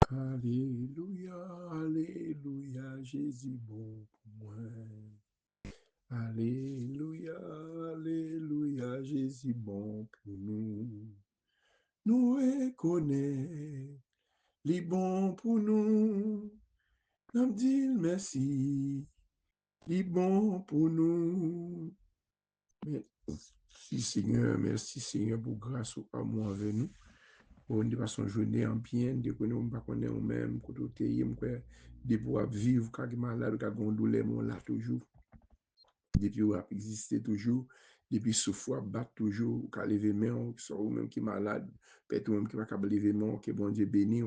Alléluia, Alléluia, Jésus bon pour moi. Alléluia, Alléluia, Jésus bon pour nous. Nous reconnaissons, les bon pour nous. Nous disons merci, les bon pour nous. Merci Seigneur pour grâce ou amour avec nous. On de façon journée en bien, de connaître on pas connaître on même, côté de pouvoir vivre quand malade, quand on douleur mon là toujours. Depuis on a existé toujours, depuis souffle bat toujours, quand lever main, soit ou même qui malade, peut-être même qui pas capable lever main, que bon Dieu béni,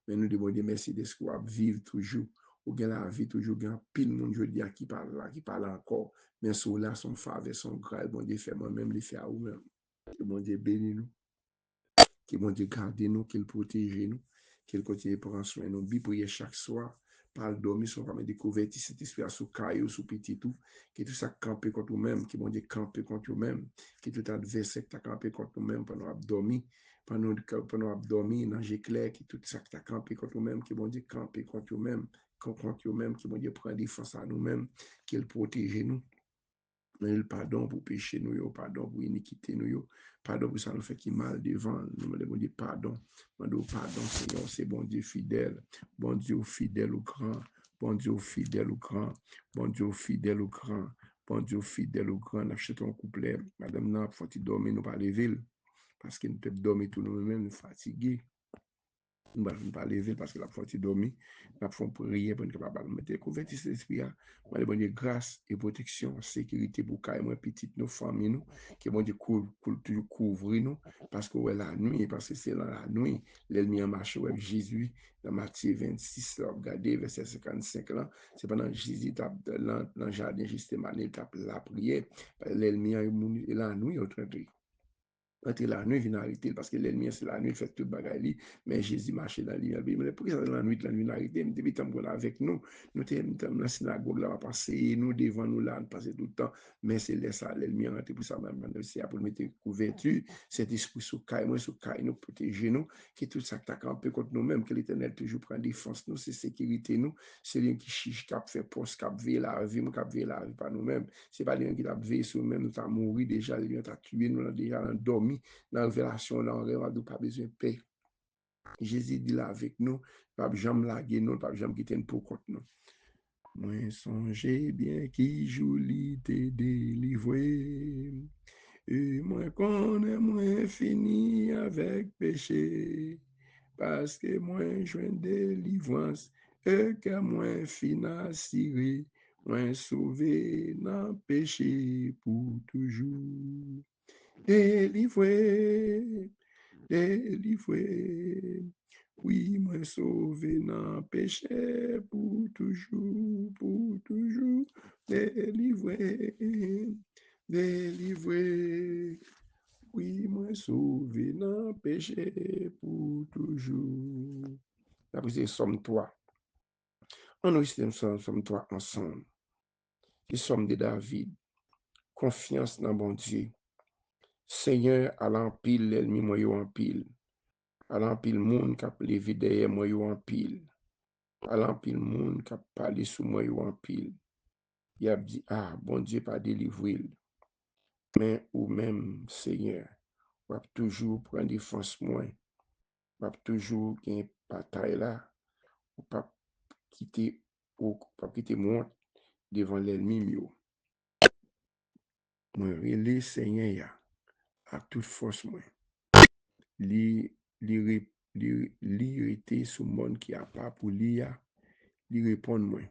mais nous demandons merci de ce qu'on vivre toujours. Ou bien la vie toujours, bien pile monde je dis qui parle là, qui parle encore, mais sur là son faveur, son grâce, bon Dieu fait moi-même les faire ou même. Que bon Dieu béni nous. Que bon Dieu garde nous, qu'il protège nous, qu'il continue de prendre soin de nous. Bi prier chaque soir, par le dormir, son femme découverte, cet esprit à sous caillou, sous petit tout, que tout ça campe contre nous-mêmes, que bon Dieu campe contre nous-mêmes, que tout adversaire qui t'a campé contre nous-mêmes pendant abdomen, pendant abdomen, dans clair, que tout ça qui t'a campé contre nous-mêmes, que bon Dieu campe contre nous-mêmes, contre nous-mêmes, que bon Dieu prend défense à nous-mêmes, qu'il protège nous. Mais le pardon pour péché nous, pardon pour iniquité nous, pardon pour ça nous fait qui mal devant, nous demandons Dieu pardon. Demandons pardon, Seigneur, c'est bon Dieu fidèle, bon Dieu fidèle au grand, bon Dieu fidèle au grand, bon Dieu fidèle au grand, bon Dieu fidèle au grand. Nous achetons un couplet, madame, nous faut dormir, nous pas lever, parce que nous devons dormir tout nous-mêmes, nous fatigués. Nous ne pouvons pas lever parce que la foi est dormie. Nous pouvons prier pour nous capable de mettre couverture cet esprit. Nous demandons grâce et protection, sécurité pour nous, petites, nos familles, nous, que bon Dieu toujours couvrir nous, parce que la nuit, parce que c'est dans la nuit, l'ennemi a marché avec Jésus, dans Matthieu 26, regardez, verset 55, là, c'est pendant Jésus, dans le jardin, justement, il tape la prière, l'ennemi a eu la nuit, autre entre la nuit vient arrêter parce que l'ennemi c'est la nuit fait tout bagaille mais Jésus marchait dans la lumière mais pour ça la nuit arrêter depuis tant qu'on avec nous dans la synagogue là passer nous devant nous là passer tout le temps mais c'est là ça l'ennemi rentre pour ça même c'est pour mettre couverture cet esprit sous caille nous protéger nous que tout ça qui campé contre nous même que l'Éternel toujours prend défense nous c'est sécurité nous c'est lui qui chiche cap fait poste cap veille la vie par nous-mêmes c'est pas lui qui t'a veillé sur nous-mêmes nous t'a mouru déjà lui t'a tué nous déjà dormi dans la révélation, là, on n'a pas besoin de paix. Jésus dit là avec nous, pas jamais laguer nous, pas jamais quitter pour contre nous. Moi, songez bien qui joli t'est délivré. Et moi, connais, moi, fini avec péché. Parce que moi, je délivrance, et que moi, fin assuré, moi, sauvé dans péché pour toujours. Délivré, délivré. Oui, moi sauvé dans péché pour toujours, pour toujours. Délivré, délivré. Oui, moi sauvé dans péché pour toujours. Après, c'est Somme 3. On nous Somme 3 ensemble. C'est Somme de David. Confiance dans bon Dieu. Seigneur, à l'empile, l'ennemi, moi, en pile. À l'empile, moun qui a levé derrière moi, en pile. À l'empile, moun qui a parlé sous moi, en pile. Il a dit, ah, bon Dieu, pas délivré. Mais ou même, Seigneur, on va toujours prendre défense moi. On va toujours gagner bataille là. On pas quitter, ou pas quitter moi devant l'ennemi, mieux. Moi, relais, Seigneur, à toute force, moi. Li, li était sous monde qui a pas pour lire, li répond moi.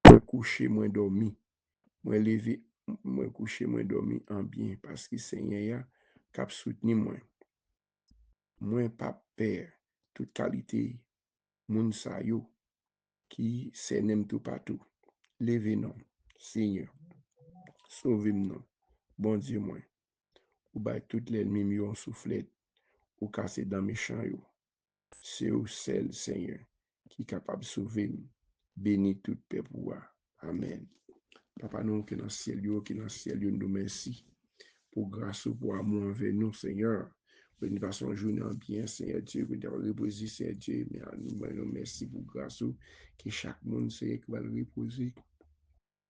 Moi couché, moi dormi. Moi levé, moi couché, moi dormi en bien parce que Seigneur cap soutenu moi. Moi pas peur toute qualité moun sa yo qui s'aime tout partout. Levez non, Seigneur. Sauvez-moi. Bon Dieu moi. Ou bay tout l'ennemi mi on soufflet ou casser dans mes champs yo. C'est au seul Seigneur qui est capable de sauver nous. Bénis tout peuple. Amen. Papa, nous qui est dans le ciel, nous merci pour grâce ou pour amour envers nous, Seigneur. Nous passons une journée en bien, Seigneur Dieu, que nous avons reposé, Seigneur Dieu, mais nous merci pour grâce, que chaque monde, Seigneur, qui va le reposer.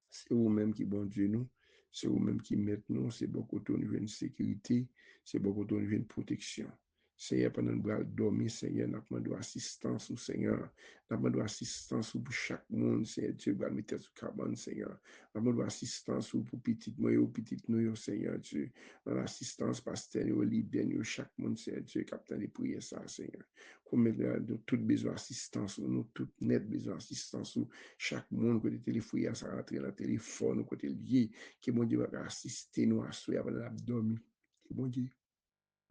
C'est vous-même qui bon Dieu nous, c'est vous-même qui mettez nous, c'est beaucoup de une sécurité, c'est beaucoup de une protection. Seigneur, pendant que nous dormir, Seigneur, nous demandons assistance au Seigneur. Nous demandons assistance pour chaque monde, Seigneur Dieu, nous mettre sur cabane, Seigneur. Nous demandons assistance pour petit nous, petit nous, Seigneur Dieu. Nous demandons assistance pasteur, leader, chaque monde, Seigneur Dieu, capitaine de prier ça, Seigneur. Comme nous tout besoin d'assistance, nous tout net besoin d'assistance, chaque monde côté téléphone, ça rentre dans le téléphone, côté lié, qui mon Dieu va assister nous à soi avant l'abdomen, qui mon Dieu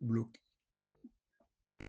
bloque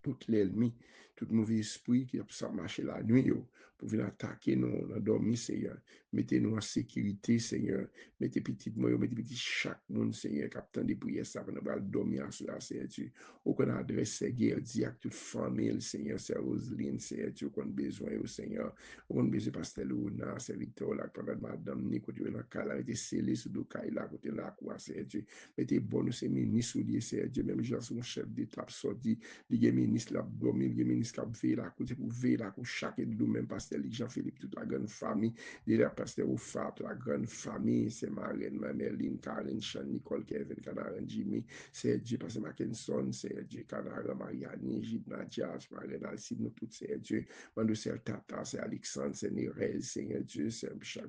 tout l'ennemi, tout mauvais esprit qui a ça marcher la nuit, pour venir attaquer nous, dans dormir, Seigneur. Mettez-nous en sécurité, Seigneur. Mettez petit moi, mettez petit chaque monde, Seigneur, capitaine de prière, ça va dormir à cela, Seigneur Dieu. Aucun adresse, Seigneur, dit à toute famille, Seigneur, c'est Roseline, Seigneur Dieu, qu'on a besoin, Seigneur. On a besoin de pasteur Luna, c'est Victor, là, pendant madame, ni côté la cala, mettez scellé sur le caille, là, côté la quoi, Seigneur Dieu. Mettez bon, c'est ministre, Seigneur Dieu, même gens son chef d'état, sorti, les ministres, la dormi, les ministres qui ont veillé là, côté pour veiller là, pour chacun de nous-mêmes, pasteur Jean-Philippe, toute la grande famille, déjà pasteur Oufat, toute la grande famille, c'est Marlène, Mameline, Karen, Sean, Nicole, Kevin, Canaran, Jimmy, c'est Dieu, pasteur Mackinson, c'est Dieu, Canaran, Mariani, Gide, Nadia, Marlène, Alcide, nous tous, c'est Dieu, Mando, c'est Tata, c'est Alexandre, c'est Nérez, Seigneur Dieu, c'est chaque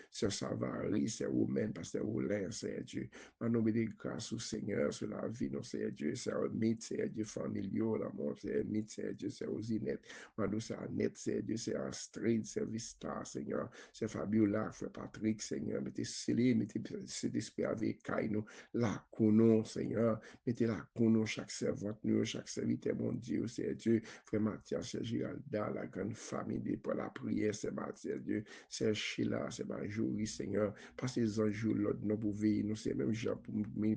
c'est Savary, c'est Romain, pasteur Roulin, c'est Dieu, Mando, béni grâce au Seigneur, sur la vie, non, c'est Dieu, c'est un mythe, c'est Dieu, familiaux, l'amour, c'est mythe, c'est Dieu, c'est Osinette, Mando, c'est Annette, c'est Dieu, c'est Astrid, c'est Vista, Seigneur, c'est Fabiola, frère Patrick, Seigneur, mettez scellé, mettez cet esprit avec Kaino, la kono, Seigneur, mettez la kono, chaque servante, nous, chaque serviteur, mon Dieu, c'est Dieu, frère Mathias, c'est Giralda, la grande famille, pour la prière, c'est Mathias, Dieu, c'est Sheila, c'est Marjorie, Seigneur, parce que les anges, l'autre, nous pouvons veiller, nous, c'est même gens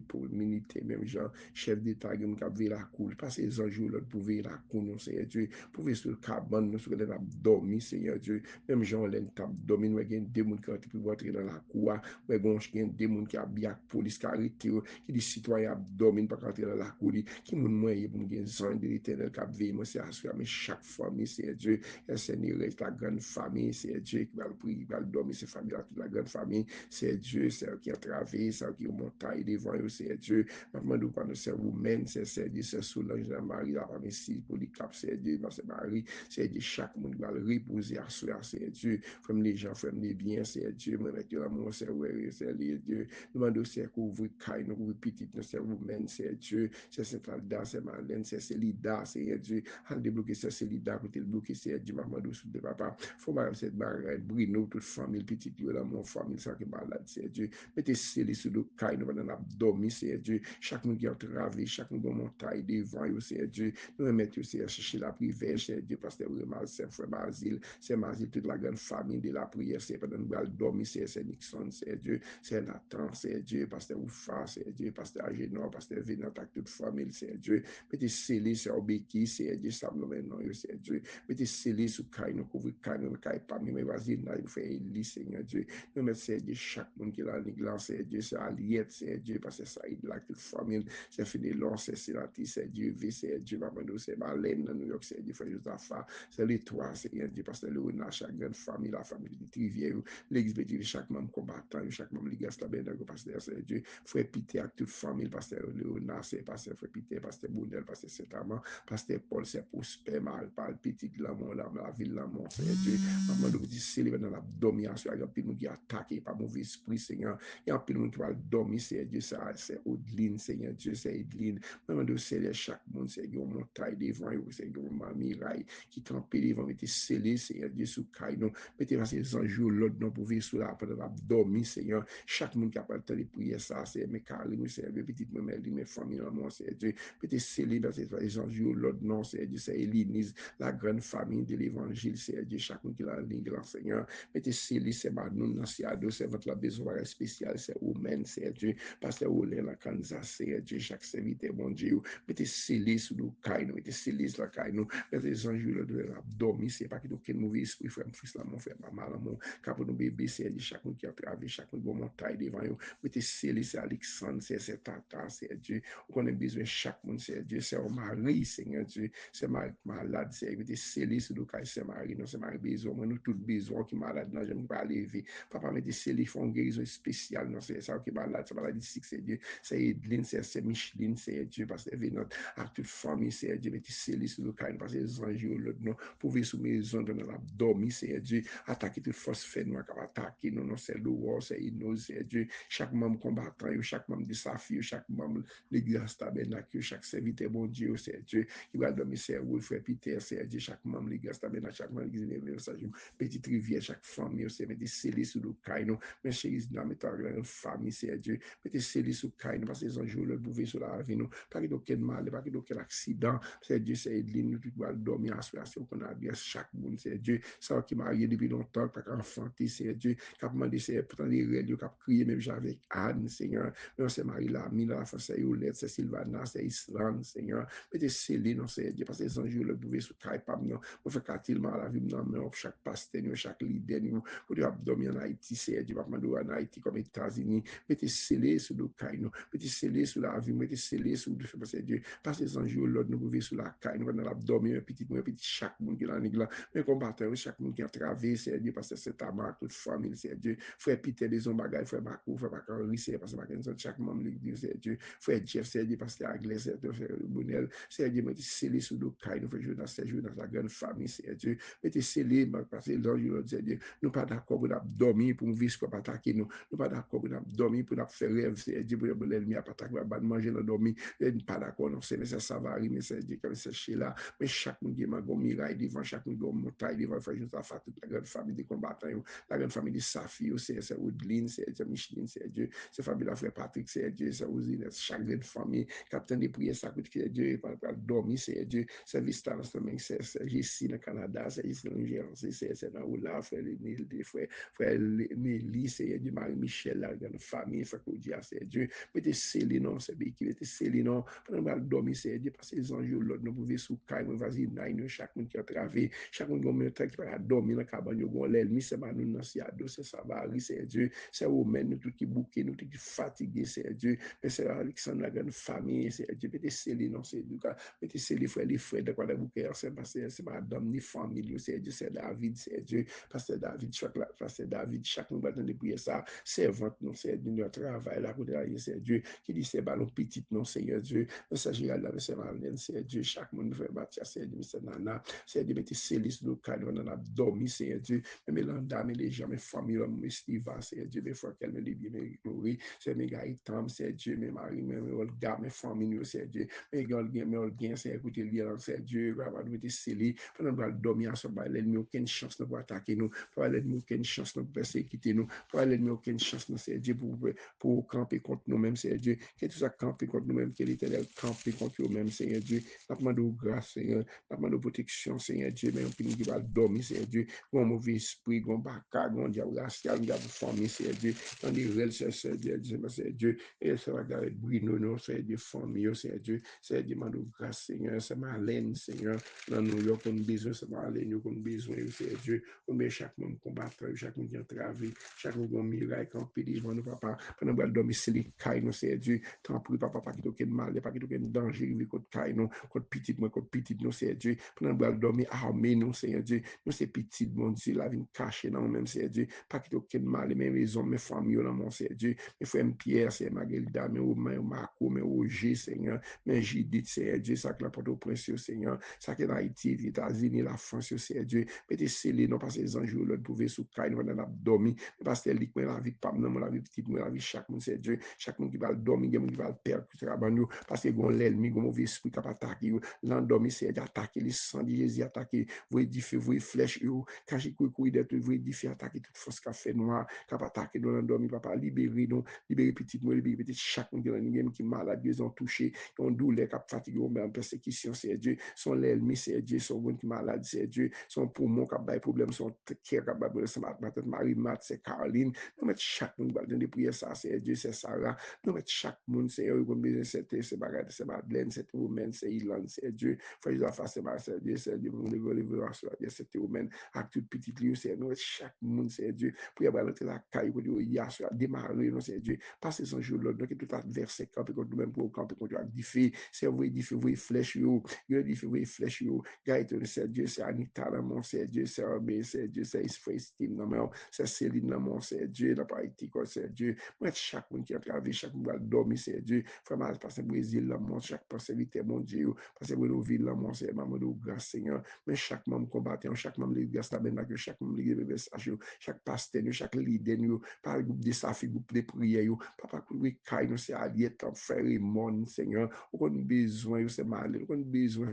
pour militer, même gens, chef d'État, qui ont veillé la cour, parce que les anges, l'autre, pour veiller la cour, nous, Seigneur Dieu, pour veiller sur le cabane, nous, sur le dormi, Seigneur Dieu, même gens, l'en tap dormi, nous, il y a des gens qui peuvent entrer dans la cour, il y a des gens qui ont bien la police, qui arrêté, qui des citoyens dormi, pas entrer dans la cour, qui m'ont moyen pour nous, gens de l'éternel, qui veillé, moi, c'est assuré, mais chaque famille, Seigneur Dieu, le Seigneur reste la grande famille, c'est Dieu qui va le prier, qui va le dormir, c'est famille, toute la grande famille, c'est Dieu, c'est qui a travaillé, c'est qui a montagne devant eux, c'est Dieu. Maintenant, nous parlons c'est vous-même, c'est Dieu, c'est Solange, la Marie, la famille, si pour les caps, c'est Dieu, c'est Marie, c'est Dieu, chaque monde va le reposer à soi, c'est Dieu. Comme les gens, comme les biens, c'est Dieu, moi, avec l'amour, c'est ouais, c'est Dieu. Nous demandons, c'est couvrir caille, nous couvrir petit, c'est vous-même, c'est Dieu, c'est Saint-Alda, c'est Marlène, c'est Célida, c'est Dieu. En débloquer, c'est Célida, côté le bloquer, c'est Dieu, maman, sous de papa. Faut mal cette barrière, Bruno, toute famille, petite, là, mon famille, ça qui est malade, c'est Dieu. Mettez scellé sur le caille, nous allons dormir, c'est Dieu. Chaque monde qui a travaillé, chaque monde qui a montagne devant, c'est Dieu. Nous mettons, c'est chercher la prière, c'est Dieu, parce que c'est frère Basile, c'est Basile, toute la grande famille de la prière, c'est pendant nous allons dormir, c'est Nixon, c'est Dieu, c'est Nathan, c'est Dieu, parce que Oufa, c'est Dieu, parce que Agénor, parce que Vénat, toute famille, c'est Dieu. Mettez scellé sur Obéki, c'est Dieu, ça nous maintenant, c'est Dieu. Mettez scellé sur Caille, nous couvrir Caille, nous Caille parmi mes voisins, nous fait Élie, Seigneur Dieu. Nous mettons, c'est Dieu, chaque monde qui est là, l'église, c'est Dieu, c'est Aliette, c'est Dieu, parce que ça aide là, toute famille, c'est Fidélon, c'est Sénatis, c'est Dieu, c'est Dieu, Maman, c'est Marlène, dans New York, c'est Dieu, frère Josaphat, c'est les trois, Seigneur Dieu, parce que le Rona, chaque grande famille, la famille de Trivière, l'église de chaque membre combattant, chaque membre l'église, la belle, pasteur, c'est Dieu, frère Pité, avec toute famille, pasteur Léonard, c'est pasteur frère Pité, pasteur Bounel, pasteur Saint-Amand, pasteur Paul, c'est Prosper, mal, par petit, l'amour, la ville, l'amour, c'est Dieu, Maman, nous dit, célébrer dans l'abdomen, il y a plus qui attaqué par mauvais esprit, Seigneur, il y a plus qui va dormir, c'est Dieu, c'est Audeline, Seigneur Dieu, c'est Edline, Maman, nous célébrer chaque monde, c'est une montagne devant, c'est une mamiraille qui campait devant, mettez scellé, Seigneur Dieu, sous caille, non, mettez passer les anges, l'autre, non, pour vivre sous la, pendant l'abdomen, Seigneur, chaque monde qui a pas le temps de prier, ça, c'est mes carrés, c'est mes petites, mes familles, l'amour, c'est Dieu, mettez scellé dans les anges, l'autre, non, c'est Dieu, c'est Élinise, la grande famille de l'évangile, c'est Dieu, chaque monde qui a la ligne de l'enseignant, mettez scellé, c'est Manon, c'est Ado, c'est votre besoin spécial, c'est Omen, c'est Dieu, pasteur Olé, la Kansas, c'est Dieu, chaque serviteur, mon Dieu, mettez scellé sous le caille, mettez scellé l'église la caille nous, mettez les anges de l'abdomen, c'est pas que nous quel mauvais esprit, frère, fils là, mon frère, maman, mon, cap nous bébé, c'est chaque monde qui a traversé, chaque monde qui montagne devant eux, mettez scellé, c'est Alexandre, c'est Tata, c'est Dieu, on a besoin chaque monde, c'est Dieu, c'est au mari, Seigneur Dieu, c'est malade, c'est mettez scellé sur le caille, c'est mari, non, c'est mari besoin, nous tous besoin qui malade, non, j'aime pas lever, papa mettez scellé, font guérison spéciale, non, c'est ça qui malade, c'est maladie c'est Dieu, c'est Edline, c'est Micheline, c'est Dieu, parce que notre à toute famille, c'est Dieu, mettez scellé sur le caille, parce que les anges, l'autre, non, pouvez sous maison, dans l'abdomen, c'est Dieu, attaquer toute force fait, nous, attaquer, non, non, c'est l'eau, c'est Inos, c'est Dieu, chaque membre combattant, chaque membre de sa fille, chaque membre de l'église tabernacle, chaque serviteur, bon Dieu, c'est Dieu, qui va dormir, c'est où, frère Peter, c'est Dieu, chaque membre de l'église tabernacle, chaque membre de l'église, petite rivière, chaque famille, c'est mettez scellé sur le caille, non, mais chérie, dans la famille, c'est Dieu, mettez scellé sur le caille, parce que les anges, le bouvet sur la vie, non, pas qu'il y ait aucun mal, pas qu'il y ait aucun accident, c'est Dieu, c'est Edline, nous, tout va dormir, aspiration qu'on a bien, chaque monde, c'est Dieu, ça qui m'a marié depuis longtemps, pas qu'enfanté, c'est Dieu, qui a demandé, c'est pourtant les règles, qui a crié, même avec Anne, Seigneur, mais c'est Marie la Mila, c'est Yolette, c'est Sylvana, c'est Islam, Seigneur, mettez scellé, non, c'est Dieu, parce que les anges, le bouvet sur le caille, pas non, on fait qu'attilement la vie, non, mais chaque pasteur, chaque leader, pour dire abdomen en Haïti, c'est Dieu, pas en Haïti comme États-Unis, mettez scellé sur le caille, mettez scellé sur la vie, mettez scellé sur le parce que Dieu, parce que les anges, l'autre, nous pouvons sur la caille, nous dans l'abdomen, un petit, chaque monde qui est dans l'église, mais combattant, chaque monde qui a traversé, c'est Dieu, parce que c'est ta marque, toute famille, c'est Dieu, frère Peter, des hommes bagailles, frère Bakou, frère Bakary, c'est parce que chaque membre de l'église, c'est Dieu, frère Jeff, c'est Dieu, parce que la glace, c'est Dieu, frère Bonel, c'est Dieu, mettez scellé sur le caille, nous faisons dans ces jours, dans la grande famille, c'est Dieu, mettez scellé, parce que l'ange, c'est Dieu, nous pas d'accord pour dormir, pour nous vivre, pour attaquer nous, nous pas d'accord pour dormir, pour nous faire rêve, c'est Dieu, pour l'ennemi à attaquer, pour manger, nous dormir, nous pas d'accord, non, c'est Savary, mais c'est Dieu, comme c'est Sheila, mais chaque monde qui m'a miraille devant, chaque monde qui a montagne devant, frère, juste à faire toute la grande famille des combattants, la grande famille de Safi, c'est Woodline, c'est Dieu, Micheline, c'est Dieu, c'est famille la frère Patrick, c'est Dieu, c'est Ozine, chaque grande famille, capitaine des prières, ça coûte que Dieu, pas dormir, c'est Dieu, c'est Vista, c'est Jessie, dans le Canada, c'est ici, dans le c'est dans Oula, frère Nil, frère Nelly, c'est Dieu, Marie-Michel, la grande famille, frère Claudia, c'est Dieu, mettez scellé, non, c'est bien qui mettez scellé, non, pendant que nous dormir, c'est Dieu, parce que les anges, l'autre, nous pouvons sous caille, vas-y, chaque monde qui a travaillé, chaque monde qui a qui va dormir dans la cabane, l'ennemi, c'est pas nous, c'est Ado, c'est Savary, c'est Dieu, c'est Romain, nous tous qui bouqués, nous tous qui fatigués, c'est Dieu, mais c'est Alexandre, la grande famille, c'est Dieu, mettez scellé, non, c'est Dieu, mettez scellé, frère, les frères, de quoi les bouquets, c'est madame, ni famille, c'est Dieu, c'est David, c'est Dieu, pasteur David, chaque monde va dans les prières, ça, servante, non, c'est Dieu, notre travail, là, c'est Dieu, qui dit c'est ballon petit, non, Seigneur Dieu, messager là, c'est Marlène, c'est Dieu, chaque monde fait bâtir, c'est Dieu, c'est Nana, c'est Dieu, mettez scellé sur le cadre, on a dormi, c'est Dieu, mais l'anda, mais les gens, mes familles, mes Steva, c'est Dieu, mes frères, qu'elle me libère, mes glories, c'est mes gars, Tam, c'est Dieu, mes maris, mes Olga, mes familles, c'est Dieu, mes gars, c'est écouter le c'est Dieu, va nous mettre scellé, pendant que nous dormir ensemble, l'ennemi aucune chance de pouvoir attaquer nous, pour l'ennemi aucune chance de persécuter nous, pour l'ennemi aucune chance, c'est Dieu, pour camper contre nous-mêmes, c'est Dieu, que tout ça camper contre nous-mêmes, que l'Éternel camper contre nous-mêmes, Seigneur Dieu, nous demandons grâce, Seigneur, nous demandons protection, Seigneur Dieu, mais on peut nous va dormir, Seigneur Dieu, un mauvais esprit, un bacard, un diable racial, un diable formé, Seigneur Dieu, on est réel, Seigneur Dieu, Seigneur Dieu, et ça va garder Bruno, non, Seigneur Dieu, famille, Seigneur Dieu, Seigneur Dieu, demandons grâce, Seigneur, c'est Marlène, Seigneur, dans New York, on a besoin, c'est Marlène, on a besoin, Seigneur Dieu, on met chaque monde combattant, chaque monde qui a travaillé, chaque monde qui a miracle, qui a pédé devant nous, papa, pendant que nous dormir, c'est les cailles, nous, Seigneur Dieu, tant pis, papa, pas qu'il y ait aucun mal, pas qu'il y ait aucun danger, contre caille, nous, contre petit, nous, Seigneur Dieu, pendant que nous dormir, armé, nous, Seigneur Dieu, nous, c'est petit, mon Dieu, la vie cachée dans nous-mêmes, Seigneur Dieu, pas qu'il y ait aucun mal, mes maisons, mes familles, dans mon Seigneur Dieu, mes frères Pierre, Seigneur Maguelda, mes Romain, Marco, mes Roger, Seigneur, mes Judith, Seigneur Dieu, ça que la porte au prince, Seigneur, ça que l'Haïti, les États-Unis, la France, Seigneur Dieu, mettez scellé, non, parce que les anges, l'autre pouvait sous caille, nous, dans l'abdomen, parce que la vie, pas, non, la vie petite, la vie chaque monde, Seigneur Dieu, chaque monde qui va dormir, qui va le perdre, parce que l'ennemi, mauvais esprit qui va attaquer, l'endormi, c'est attaquer les sangs de Jésus, attaquer, vous édifier, vous flèches, quand j'ai couillé d'être, vous édifier, attaquer toute force qui a fait noir, qui a attaqué dans l'endormi, papa, libérer, nous, libérer petit, libérer petit, chaque monde qui est malade, ils ont touché, qui ont douleur, qui a fatigué, qui ont persécution, c'est Dieu, son l'ennemi, c'est Dieu, son monde qui est malade, c'est Dieu, son poumon qui a des problèmes, son cœur qui a des problèmes, c'est Marie-Mat, c'est Caroline, nous mettons chaque monde dans des prières, ça, c'est Dieu, c'est Sarah, nous mettons chaque monde, c'est eux, c'est Madeleine, c'est Romaine, c'est Ilan, c'est Dieu, Dieu. Frère, la face, c'est Dieu, c'est Dieu, mon révélation, c'est humaine, avec toute petite lieu, c'est nous, chaque monde, c'est Dieu, pour y avoir la caille, pour y avoir démarrer, c'est Dieu, passer son jour, donc tout adversaire, camper contre nous-mêmes, pour camper contre nous, défi, c'est vous, flèche, vous flèche, c'est Dieu, c'est Anita, c'est Dieu, c'est Aubé, c'est Dieu, c'est Steve, c'est Céline, c'est Dieu, n'a pas été, c'est Dieu, moi, chaque monde qui a travaillé, chaque monde qui a dormi, c'est Dieu, vraiment, parce que Brésil, chaque possibilité, mon Dieu, parce que nous vivons là, c'est maman de grâce, Seigneur, mais chaque membre combattant, chaque membre de grâce, chaque membre de message, chaque pasteur, chaque leader, par groupe de safi, groupe de prière, papa, oui, quand nous c'est allié, tant frère et mon Seigneur, on a besoin, c'est mal, on a besoin,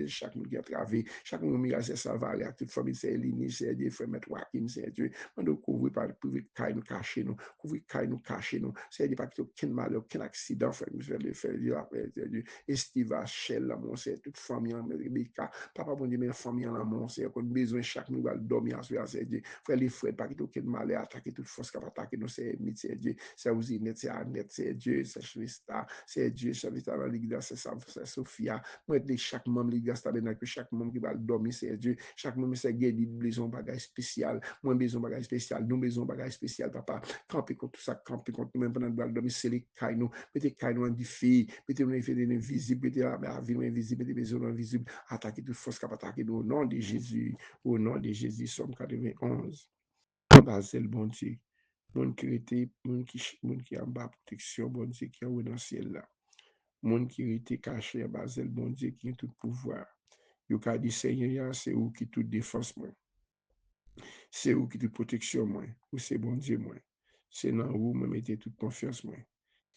chaque monde qui a travaillé, chaque monde qui a salvé, à toute famille, c'est Eline, c'est Dieu, frère, maître Joachim, c'est Dieu, on doit couvrir par le privé, nous cacher nous, couvrir nous cacher nous, c'est Dieu, pas qu'il y ait aucun mal, aucun accident, frère, nous faire le faire, Dieu, Estiva, Shell, la mon c'est toute famille en Rebecca, papa, bon Dieu, mais famille en mon c'est qu'on a besoin chaque nous va dormir, c'est Dieu, frère, les frères, pas qu'il y ait aucun mal, attaquer toute force qui va attaquer nous, c'est Dieu, c'est Ouzinet, c'est Annette, c'est Dieu, c'est Christa, c'est Dieu, c'est Vita, la Ligue, c'est Sophia, moi, chaque membre de l'Église tabernacle, chaque membre qui va dormir, c'est Dieu, chaque membre, c'est guéri, besoin bagage spécial, moi, besoin bagage spécial, nous, besoin bagage spécial, papa, camper contre tout ça, camper contre nous-mêmes pendant que nous dormir, c'est les cailles, nous, mettez cailles nous en défi, mettez nous invisible, mettez la vie invisible, mettez besoin invisible, attaquer toute force qui va attaquer nous, au nom de Jésus, Somme 91. Basel, bon Dieu. Moun qui était, moun qui en bas protection, bon Dieu, qui est dans le ciel là. Moun qui était caché à Basel, bon Dieu, qui a tout pouvoir. Yo ka dit, Seigneur, c'est où qui toute défense, moi. C'est où qui toute protection, moi. Ou c'est bon Dieu, moi. C'est dans où, moi, mettez toute confiance, moi.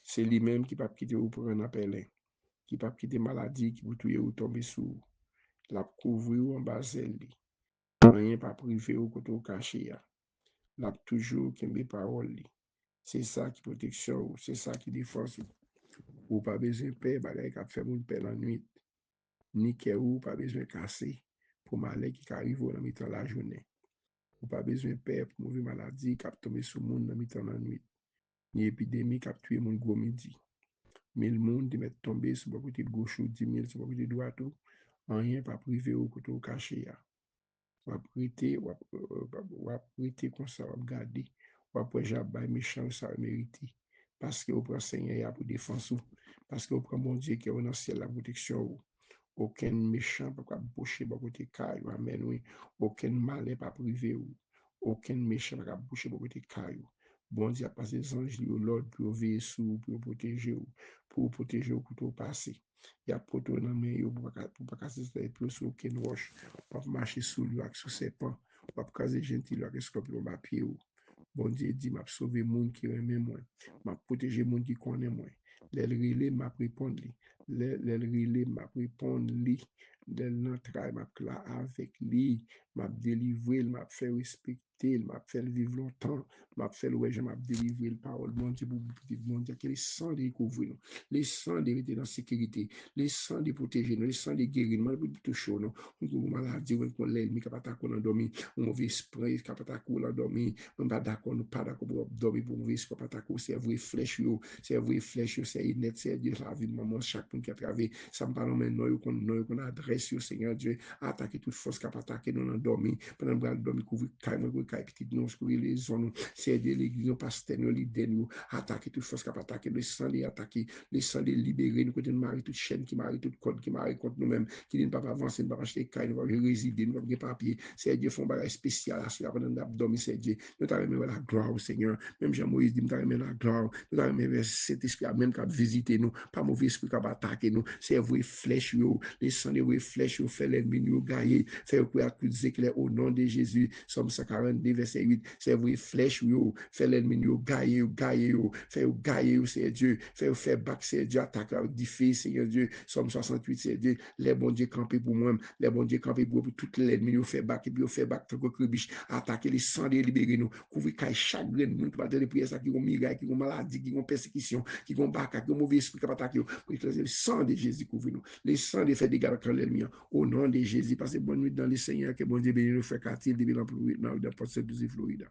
C'est lui-même qui va quitter ou pour un appel, qui va quitter maladie, qui va tuer ou tomber sous. La couvrir ou en Basel, rien pas privé ou côté ou caché, la toujours qui me parole. C'est ça qui protection, c'est ça qui défense. Ou pas besoin de paix, bagay qui fait mon paix la nuit. Ni que ou pas besoin de casser pour malheur qui arrive dans mi-temps la journée. Ou pas besoin de paix pour mauvaise maladie qui tombe sur le monde dans mi-temps la nuit. Ni épidémie qui tué mon gros midi. 1000 monde qui met tomber sur le côté gauche ou 10 000 sur le côté droit tout. Rien pas privé ou côté caché. Ou prêter comme ça, ou garder. Ou après j'ai méchant ça mérité. Parce que vous prenez Seigneur pour défense. Parce que vous prenez mon Dieu qui est dans le ciel la protection. Aucun méchant ne peut pas boucher par côté caillou. Amen, oui. Aucun malin pas privé. Aucun méchant ne peut pas boucher par côté caillou. Bon Dieu a passé les anges de l'ordre pour veiller sur vous, pour protéger vous, pour tout passer. Il y a pour tout dans main pour pas casser les pieds sur aucun roche, pour marcher sous lui avec sous serpent, pour casser gentil avec scorpion à pied. Bon Dieu dit, m'a sauvé monde qui aime moi, m'a protégé monde qui connaît moi. L'elle m'a répondre lui. L'elle m'a répondre lui. L'entraille m'a là avec lui, m'a délivré, m'a fait respecter, m'a fait vivre longtemps, m'a fait ouais, je m'a délivré le parole. Bon Dieu, pour petit bon Dieu, que les sangs de couvrir nous, les sangs de mettre dans sécurité, les sangs de protéger nous, les sangs de guérir nous, pour tout chaud nous, pour maladie, pour l'ennemi qui va t'attaquer dans dormir, un mauvais esprit qui va t'attaquer dans dormir, on pas d'accord, nous pas d'accord pour dormir pour mauvais esprit, pas t'attaquer, c'est vrai flèche yo, c'est net, c'est Dieu la vie de maman, chaque monde qui a travaillé, ça me parle maintenant, qu'on adresse au Seigneur Dieu, attaquer toute force qui a attaqué nous dans dormir, pendant que nous dormir, couvrir petite nous, couvrir les zones, c'est aider l'église, nos pasteurs, nos leaders, nous, attaquer toute force qui a attaqué, les sangs les attaquer, les sangs les libérer, nous côté de marie toute chaîne qui marie toute code qui marie contre nous-mêmes, qui ne peut pas avancer, ne peut pas acheter caille, ne peut pas résider, ne peut pas papier, c'est Dieu font bagage spécial à cela pendant que dormir, c'est Dieu, nous t'avons la gloire au Seigneur, même Jean-Moïse dit, nous t'avons la gloire, nous t'avons cet esprit même qui a visité nous, pas mauvais esprit qui a attaqué nous, c'est vrai flèche, les sangs de vrai flèche, fait l'ennemi nous gailler, fait courir tous les éclairs au nom de Jésus, Somme 142, verset 8, c'est vrai flèche, fait l'ennemi nous gailler, fait gailler, c'est Dieu, fait back, c'est Dieu, attaque avec des filles, Seigneur Dieu, Somme 68, c'est Dieu, les bons dieux campés pour moi, les bons dieux campés pour tout l'ennemi, nous fait back, et puis fait back, tant que cribiche, attaquer les sangs de libérer nous, couvrir chaque grain, nous qui va donner prière, ça qui ont miracle, qui ont maladie, qui ont persécution, qui ont bac, qui ont mauvais esprit, qui ont attaqué, pour éclater le sang de Jésus couvrir nous, les sangs de fait dégâts dans l'ennemi, au nom de Jésus, passez bonne nuit dans le Seigneur, que bon Dieu bénisse nous, fait quartier, depuis dans le poste de Florida.